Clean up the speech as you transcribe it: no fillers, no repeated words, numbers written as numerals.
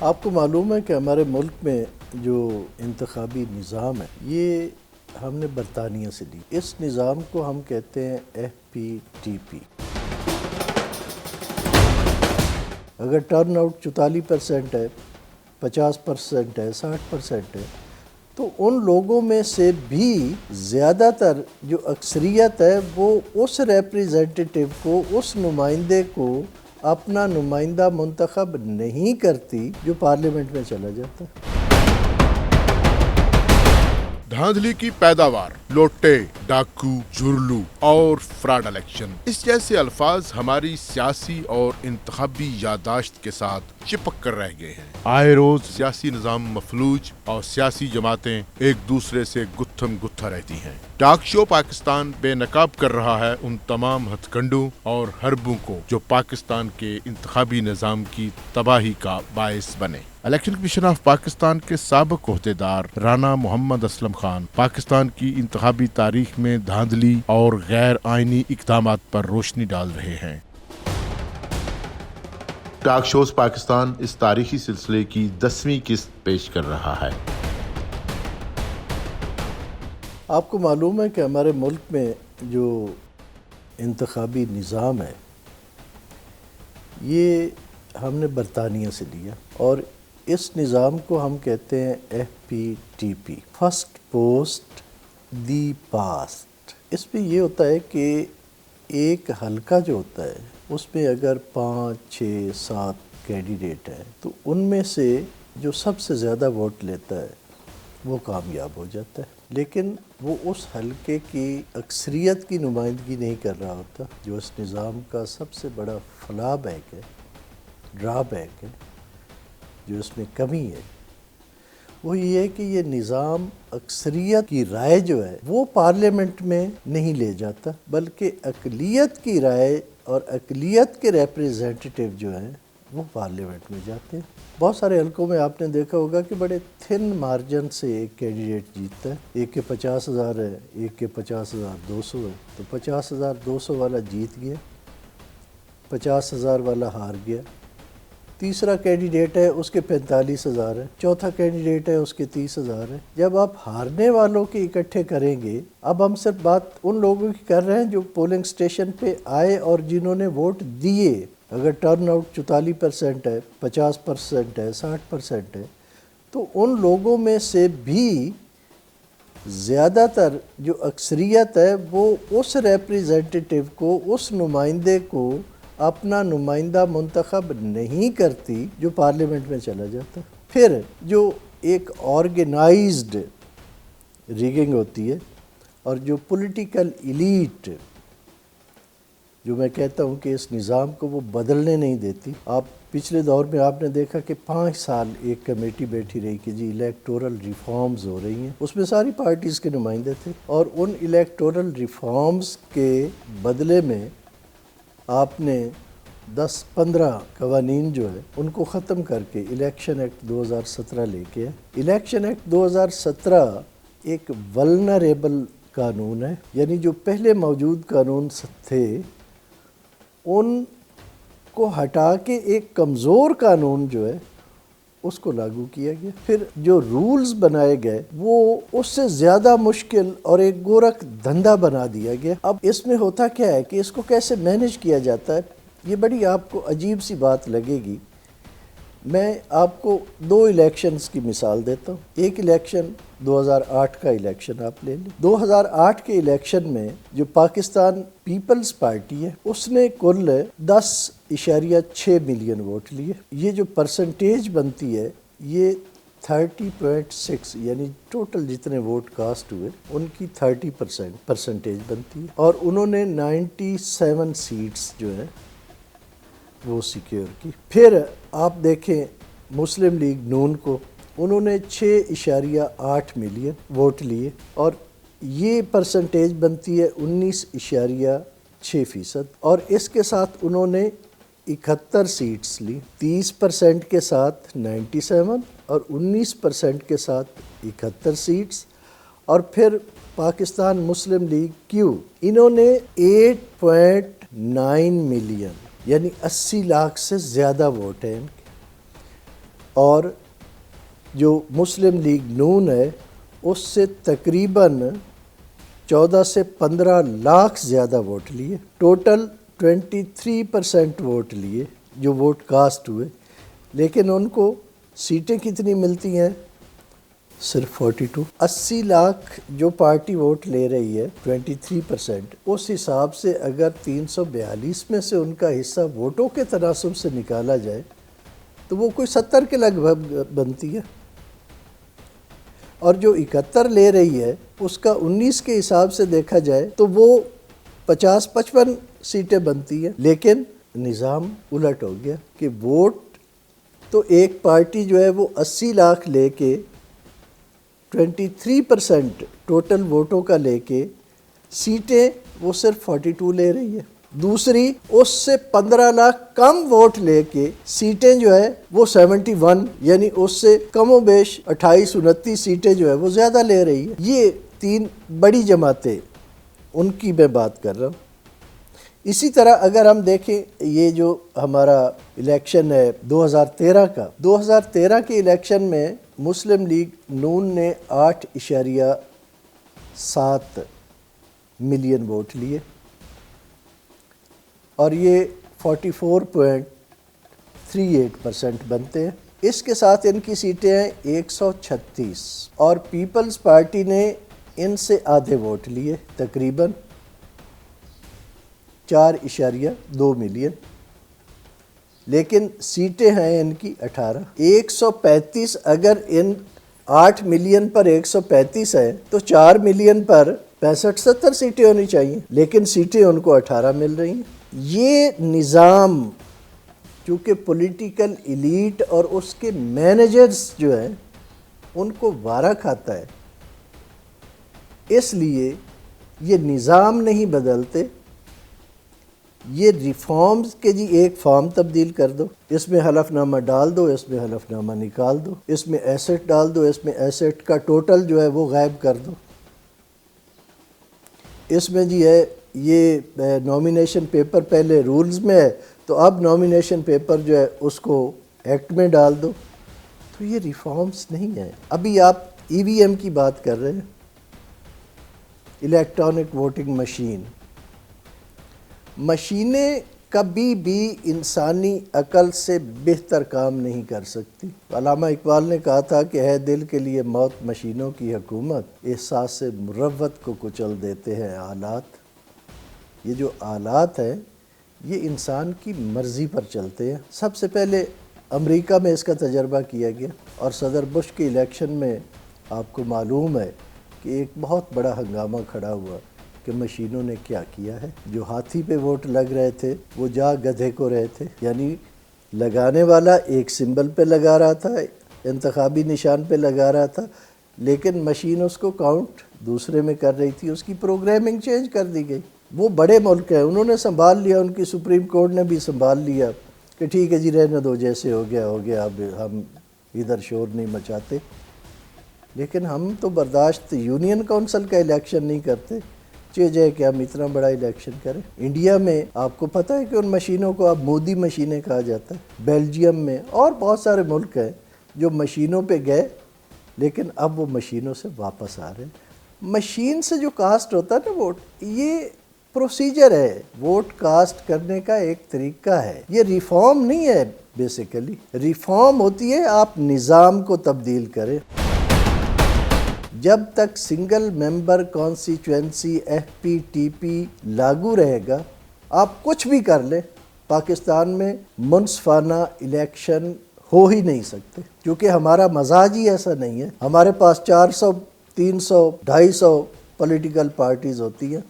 آپ کو معلوم ہے کہ ہمارے ملک میں جو انتخابی نظام ہے یہ ہم نے برطانیہ سے لی. اس نظام کو ہم کہتے ہیں FPTP. اگر ٹرن آؤٹ 44% ہے، 50% ہے، 60% ہے، تو ان لوگوں میں سے بھی زیادہ تر جو اکثریت ہے وہ اس ریپریزنٹیٹیو کو، اس نمائندے کو اپنا نمائندہ منتخب نہیں کرتی جو پارلیمنٹ میں چلا جاتا ہے. دھاندلی کی پیداوار، لوٹے، ڈاکو، جھرلو اور فراڈ الیکشن، اس جیسے الفاظ ہماری سیاسی اور انتخابی یادداشت کے ساتھ چپک کر رہ گئے ہیں. آئے روز سیاسی نظام مفلوج اور سیاسی جماعتیں ایک دوسرے سے گتھم گتھا رہتی ہیں. ٹاک شو پاکستان بے نقاب کر رہا ہے ان تمام ہتھ کنڈوں اور حربوں کو جو پاکستان کے انتخابی نظام کی تباہی کا باعث بنے. الیکشن کمیشن آف پاکستان کے سابق عہدیدار رانا محمد اسلم خان پاکستان کی انتخابی تاریخ میں دھاندلی اور غیر آئینی اقدامات پر روشنی ڈال رہے ہیں. ٹاک شوز پاکستان اس تاریخی سلسلے کی 10ویں قسط پیش کر رہا ہے. آپ کو معلوم ہے کہ ہمارے ملک میں جو انتخابی نظام ہے یہ ہم نے برطانیہ سے لیا، اور اس نظام کو ہم کہتے ہیں FPTP، first post the past. اس میں یہ ہوتا ہے کہ ایک حلقہ جو ہوتا ہے اس میں اگر 5، 6، 7 کینڈیڈیٹ ہیں تو ان میں سے جو سب سے زیادہ ووٹ لیتا ہے وہ کامیاب ہو جاتا ہے. لیکن وہ اس حلقے کی اکثریت کی نمائندگی نہیں کر رہا ہوتا. جو اس نظام کا سب سے بڑا فلا بیک ہے، ڈرا بیک ہے، جو اس میں کمی ہے، وہ یہ ہے کہ یہ نظام اکثریت کی رائے جو ہے وہ پارلیمنٹ میں نہیں لے جاتا، بلکہ اقلیت کی رائے اور اقلیت کے ریپریزنٹیٹیو جو ہیں وہ پارلیمنٹ میں جاتے ہیں. بہت سارے حلقوں میں آپ نے دیکھا ہوگا کہ بڑے تھن مارجن سے ایک کینڈیڈیٹ جیتتا ہے. ایک کے 50,000 ہے، ایک کے 50,200 ہے، تو 50,200 والا جیت گیا، 50,000 والا ہار گیا. تیسرا کینڈیڈیٹ ہے اس کے 45,000 ہے، چوتھا کینڈیڈیٹ ہے اس کے 30,000 ہے. جب آپ ہارنے والوں کے اکٹھے کریں گے، اب ہم صرف بات ان لوگوں کی کر رہے ہیں جو پولنگ سٹیشن پہ آئے اور جنہوں نے ووٹ دیے. اگر ٹرن آؤٹ 44% ہے، 50% ہے، 60% ہے، تو ان لوگوں میں سے بھی زیادہ تر جو اکثریت ہے وہ اس ریپریزنٹیٹیو کو، اس نمائندے کو اپنا نمائندہ منتخب نہیں کرتی جو پارلیمنٹ میں چلا جاتا. پھر جو ایک آرگنائزڈ ریگنگ ہوتی ہے اور جو پولیٹیکل ایلیٹ، جو میں کہتا ہوں کہ اس نظام کو وہ بدلنے نہیں دیتی. آپ پچھلے دور میں آپ نے دیکھا کہ 5 سال ایک کمیٹی بیٹھی رہی کہ جی الیکٹورل ریفارمز ہو رہی ہیں، اس میں ساری پارٹیز کے نمائندے تھے، اور ان الیکٹورل ریفارمز کے بدلے میں آپ نے 10-15 قوانین جو ہے ان کو ختم کر کے الیکشن ایکٹ 2017 لے کے. الیکشن ایکٹ 2017 ایک ولنریبل قانون ہے، یعنی جو پہلے موجود قانون تھے ان کو ہٹا کے ایک کمزور قانون جو ہے اس کو لاگو کیا گیا. پھر جو رولز بنائے گئے وہ اس سے زیادہ مشکل اور ایک گورکھ دھندا بنا دیا گیا. اب اس میں ہوتا کیا ہے کہ اس کو کیسے مینیج کیا جاتا ہے، یہ بڑی آپ کو عجیب سی بات لگے گی. میں آپ کو 2 الیکشنز کی مثال دیتا ہوں. ایک الیکشن 2008 کا الیکشن آپ لے لیں. 2008 کے الیکشن میں جو پاکستان پیپلز پارٹی ہے اس نے کل 10.6 ملین ووٹ لیے. یہ جو پرسنٹیج بنتی ہے یہ 30.6، یعنی ٹوٹل جتنے ووٹ کاسٹ ہوئے ان کی 30% پرسنٹیج بنتی ہے، اور انہوں نے 97 سیٹس جو ہے وہ سیکیور کی. پھر آپ دیکھیں مسلم لیگ نون کو، انہوں نے 6.8 ملین ووٹ لیے اور یہ پرسنٹیج بنتی ہے 19.6%، اور اس کے ساتھ انہوں نے 71 سیٹس لی. 30% کے ساتھ 97 اور 19% کے ساتھ 71 سیٹس. اور پھر پاکستان مسلم لیگ کیو، انہوں نے 8.9 ملین، یعنی 80 لاکھ سے زیادہ ووٹ ہیں ان کے. اور جو مسلم لیگ نون ہے اس سے تقریباً 14 سے 15 لاکھ زیادہ ووٹ لیے. ٹوٹل 23% ووٹ لیے جو ووٹ کاسٹ ہوئے، لیکن ان کو سیٹیں کتنی ملتی ہیں؟ صرف 42. 80 لاکھ جو پارٹی ووٹ لے رہی ہے 23%، اس حساب سے اگر 342 میں سے ان کا حصہ ووٹوں کے تناسب سے نکالا جائے تو وہ کوئی 70 کے لگ بھگ بنتی ہے، اور جو 71 لے رہی ہے اس کا 19 کے حساب سے دیکھا جائے تو وہ 50-55 سیٹیں بنتی ہیں. لیکن نظام الٹ ہو گیا کہ ووٹ تو ایک پارٹی جو ہے وہ 80 لاکھ لے کے 23% ٹوٹل ووٹوں کا لے کے سیٹیں وہ صرف 42 لے رہی ہے. دوسری اس سے 15 لاکھ کم ووٹ لے کے سیٹیں جو ہے وہ 71، یعنی اس سے کم و بیش 28-29 سیٹیں جو ہے وہ زیادہ لے رہی ہے. یہ 3 بڑی جماعتیں ان کی میں بات کر رہا ہوں. اسی طرح اگر ہم دیکھیں یہ جو ہمارا الیکشن ہے 2013 کا، 2013 کے الیکشن میں مسلم لیگ نون نے 8.7 ملین ووٹ لیے اور یہ 44.38% بنتے ہیں. اس کے ساتھ ان کی سیٹیں ہیں 136، اور پیپلز پارٹی نے ان سے آدھے ووٹ لیے تقریباً 4.2 ملین، لیکن سیٹیں ہیں ان کی 18. 135 اگر ان 8 ملین پر 135 ہے تو 4 ملین پر 65-70 سیٹیں ہونی چاہیے، لیکن سیٹیں ان کو 18 مل رہی ہیں. یہ نظام چونکہ پولیٹیکل ایلیٹ اور اس کے مینیجرز جو ہیں ان کو وارہ کھاتا ہے، اس لیے یہ نظام نہیں بدلتے. یہ ریفارمز کے جی ایک فارم تبدیل کر دو، اس میں حلف نامہ ڈال دو، اس میں حلف نامہ نکال دو، اس میں ایسٹ ڈال دو، اس میں ایسٹ کا ٹوٹل جو ہے وہ غائب کر دو. اس میں جی ہے یہ نومینیشن پیپر پہلے رولز میں ہے تو اب نومینیشن پیپر جو ہے اس کو ایکٹ میں ڈال دو. تو یہ ریفارمز نہیں ہیں. ابھی آپ EVM کی بات کر رہے ہیں، الیکٹرانک ووٹنگ مشینیں کبھی بھی انسانی عقل سے بہتر کام نہیں کر سکتی. علامہ اقبال نے کہا تھا کہ ہے دل کے لیے موت مشینوں کی حکومت، احساس مروت کو کچل دیتے ہیں آلات. یہ جو آلات ہیں یہ انسان کی مرضی پر چلتے ہیں. سب سے پہلے امریکہ میں اس کا تجربہ کیا گیا، اور صدر بش کے الیکشن میں آپ کو معلوم ہے کہ ایک بہت بڑا ہنگامہ کھڑا ہوا کہ مشینوں نے کیا کیا ہے. جو ہاتھی پہ ووٹ لگ رہے تھے وہ جا گدھے کو رہے تھے، یعنی لگانے والا ایک سمبل پہ لگا رہا تھا، انتخابی نشان پہ لگا رہا تھا، لیکن مشین اس کو کاؤنٹ دوسرے میں کر رہی تھی. اس کی پروگرامنگ چینج کر دی گئی. وہ بڑے ملک ہیں، انہوں نے سنبھال لیا، ان کی سپریم کورٹ نے بھی سنبھال لیا کہ ٹھیک ہے جی رہنے دو، جیسے ہو گیا، اب ہم ادھر شور نہیں مچاتے. لیکن ہم تو برداشت یونین کونسل کا الیکشن نہیں کرتے، چاہے کہ ہم اتنا بڑا الیکشن کریں. انڈیا میں آپ کو پتہ ہے کہ ان مشینوں کو اب مودی مشینیں کہا جاتا ہے. بیلجیم میں اور بہت سارے ملک ہیں جو مشینوں پہ گئے لیکن اب وہ مشینوں سے واپس آ رہے ہیں. مشین سے جو کاسٹ ہوتا ہے نا ووٹ، یہ پروسیجر ہے، ووٹ کاسٹ کرنے کا ایک طریقہ ہے. یہ ریفارم نہیں ہے. بیسیکلی ریفارم ہوتی ہے آپ نظام کو تبدیل کریں. جب تک سنگل ممبر کانسٹیچوئنسی FPTP لاگو رہے گا، آپ کچھ بھی کر لیں، پاکستان میں منصفانہ الیکشن ہو ہی نہیں سکتے، کیونکہ ہمارا مزاج ہی ایسا نہیں ہے. ہمارے پاس 400 300 250 پولیٹیکل پارٹیز ہوتی ہیں.